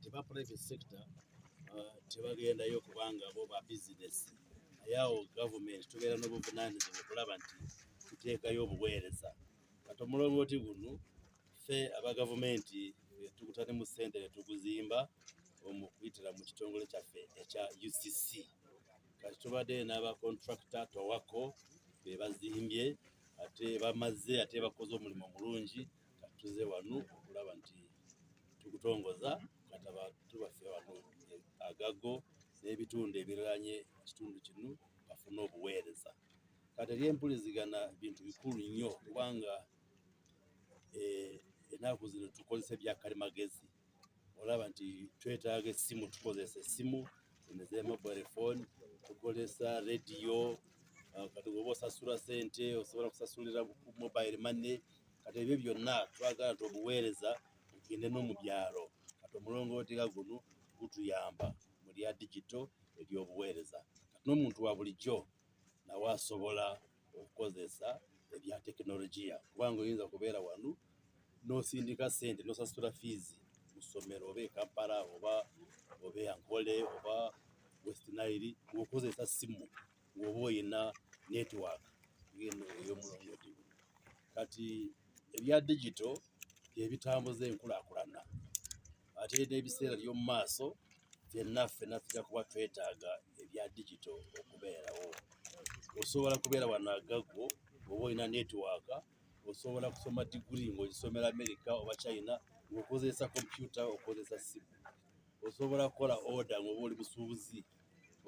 nti ba private sector tebagendayo kubanga bo ba business ayawo government tubeera n'obuvunaanyizibwa okulaba nti tuteekayo obuweereza kati omulongooti guno ffe aba gavumenti tukutane mu ssente ne tuguzimba okuyitira mu kitongole kyaffe ekya UCC kati tubadde n'aba contractor towako be bazimbye ate bamaze ate bakoze omulimu mulungi kati tuze wano okulaba nti tukutongoza kati abantu baffe wano Agago n'ebitundu ebiranye ekitundu kino bafune obuweereza kati ebyempulizigana bintu bikulu nnyo kubanga ennaku zino tukozesa ebyakalimagezi olaba nti twetaaga essimu tukozesa essimu eze mobile phone tukozesa rediyo kati oba osasula ssente osobola kusasulira mobile money kati ebyo byonna twagala nti obuweereza bugende no mu byalo kati omulongooti nga guno gutuyamba mu lya digital eby'obuweereza kati n'omuntu wa bulijjo nawe asobola okukozesa ebya tekinologiya kubanga oyinza kubeera wano n'osindika ssente n'osasula fees mu ssomero oba e Kampala oba e Acholi oba West Nile ng'okozesa ssimu ng'oba oyina network ng'eno ey'omulongooti kati ebya digital byebitambuza enkulaakulana ate n'ebiseera by'omu maaso ffenna tujja kuba twetaaga ebya digital okubeerawo osobola kubeera wano Agago oba olina network osobola kusoma diguri ng'ogisomera America oba China ng'okozesa computer okozesa ssimu osobola kukola order ng'oba oli musuubuzi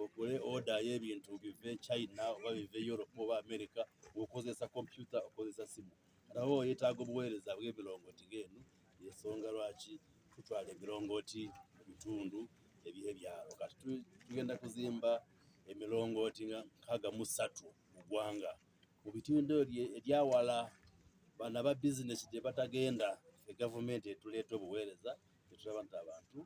okole order y'ebintu bive China oba bive Europe oba America ng'okozesa computer okozesa ssimu awo yeetaaga obuweereza bw'emirongooti ng'eno y'ensonga lwaki tutwala emirongooti mu bitundu eby'ebyalo kati tugenda kuzimba emirongooti nga 63 mu ggwanga mu bitundu ebyawala bana ba bizinesi gye batagenda gavumenti etuleeta obuweereza etulaba nti abantu